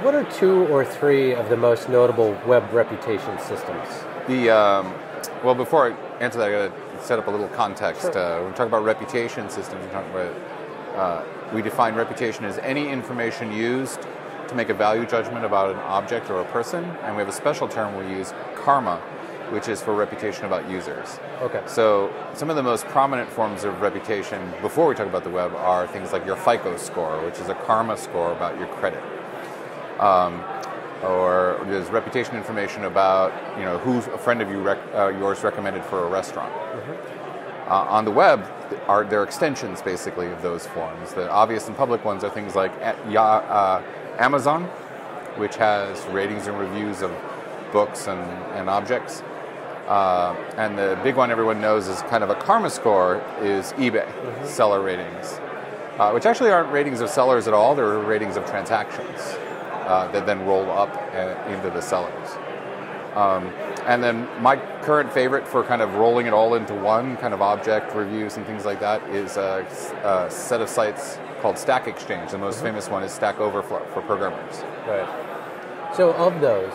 what are 2 or 3 of the most notable web reputation systems? Well, before I answer that, I got to set up a little context. Sure. When we talk about reputation systems, we define reputation as any information used to make a value judgment about an object or a person, and we have a special term we use, karma, which is for reputation about users. Okay. So some of the most prominent forms of reputation before we talk about the web are things like your FICO score, which is a karma score about your credit. Or there's reputation information about who's a friend of yours recommended for a restaurant. Mm-hmm. On the web, there are extensions basically of those forms. The obvious and public ones are things like Amazon, which has ratings and reviews of books and objects. And the big one everyone knows is kind of a karma score is eBay, mm-hmm. seller ratings, which actually aren't ratings of sellers at all. They're ratings of transactions that then roll up into the sellers. And then my current favorite for kind of rolling it all into one, kind of object reviews and things like that, is a set of sites called Stack Exchange. The most mm-hmm. famous one is Stack Overflow for programmers. Right. So of those,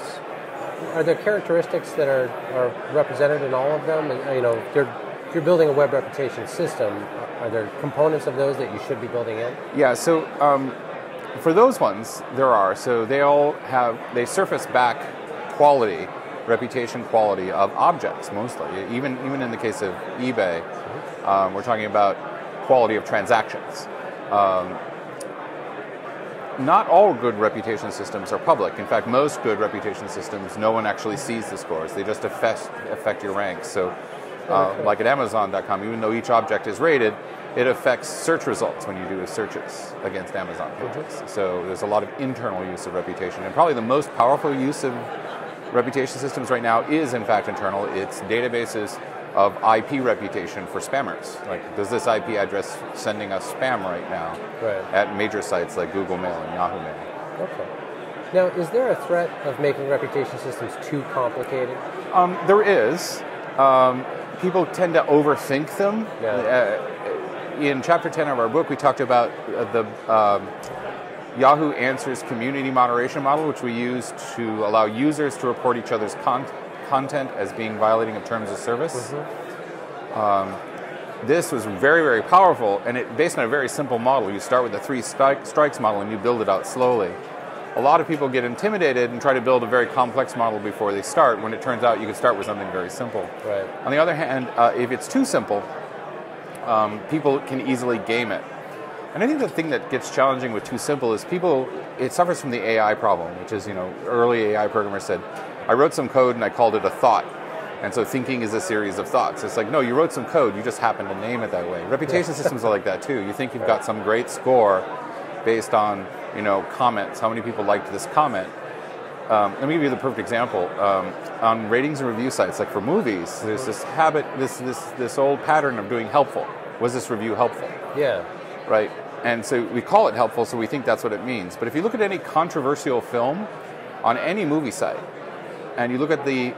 are there characteristics that are represented in all of them? If you're building a web reputation system, are there components of those that you should be building in? Yeah, so for those ones, there are. So they surface back quality, reputation quality of objects mostly. Even in the case of eBay, mm-hmm. We're talking about quality of transactions. Not all good reputation systems are public. In fact, most good reputation systems, no one actually sees the scores. They just affect your ranks. So, like at Amazon.com, even though each object is rated, it affects search results when you do searches against Amazon pages. Mm-hmm. So there's a lot of internal use of reputation. And probably the most powerful use of reputation systems right now is, in fact, internal. It's databases of IP reputation for spammers. Like, does this IP address sending us spam right now at major sites like Google Mail and Yahoo Mail? Okay. Now, is there a threat of making reputation systems too complicated? There is. People tend to overthink them. Yeah. In Chapter 10 of our book, we talked about the Yahoo Answers community moderation model, which we use to allow users to report each other's content as being violating of terms of service. Mm-hmm. This was very, very powerful, and it based on a very simple model. You start with the 3 strikes model, and you build it out slowly. A lot of people get intimidated and try to build a very complex model before they start, when it turns out you can start with something very simple. Right. On the other hand, if it's too simple, people can easily game it. And I think the thing that gets challenging with too simple is it suffers from the AI problem, which is, early AI programmers said, I wrote some code and I called it a thought. And so thinking is a series of thoughts. It's like, no, you wrote some code, you just happen to name it that way. Reputation systems are like that too. You think you've got some great score based on, comments, how many people liked this comment. Let me give you the perfect example. On ratings and review sites, like for movies, there's this habit, this old pattern of doing helpful. Was this review helpful? Yeah. Right? And so we call it helpful, so we think that's what it means. But if you look at any controversial film on any movie site, and you look at the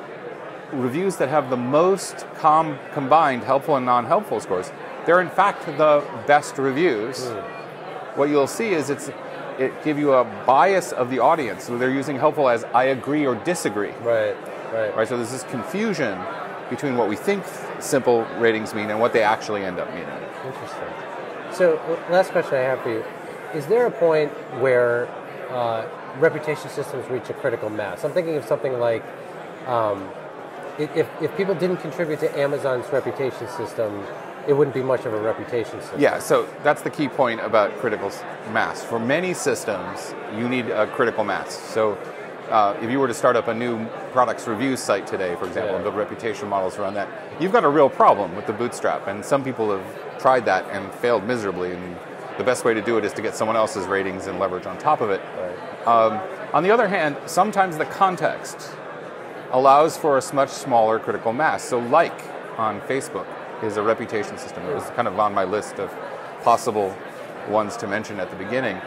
reviews that have the most combined helpful and non-helpful scores, they're in fact the best reviews. Mm. What you'll see is it give you a bias of the audience. So they're using helpful as I agree or disagree. Right. So there's this confusion between what we think simple ratings mean and what they actually end up meaning. Interesting. So last question I have for you. Is there a point where reputation systems reach a critical mass? I'm thinking of something like if people didn't contribute to Amazon's reputation system, it wouldn't be much of a reputation system. Yeah, so that's the key point about critical mass. For many systems, you need a critical mass. So if you were to start up a new products review site today, for example, and build reputation models around that, you've got a real problem with the bootstrap. And some people have tried that and failed miserably. And the best way to do it is to get someone else's ratings and leverage on top of it. Right. On the other hand, sometimes the context allows for a much smaller critical mass. So like on Facebook is a reputation system. It was kind of on my list of possible ones to mention at the beginning.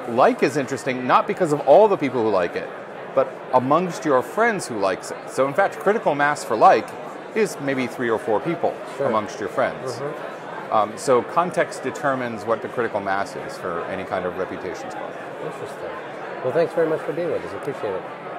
Like is interesting, not because of all the people who like it, but amongst your friends who likes it. So in fact, critical mass for like is maybe 3 or 4 people amongst your friends. Mm-hmm. So context determines what the critical mass is for any kind of reputation score. Interesting. Well, thanks very much for being with us. Appreciate it.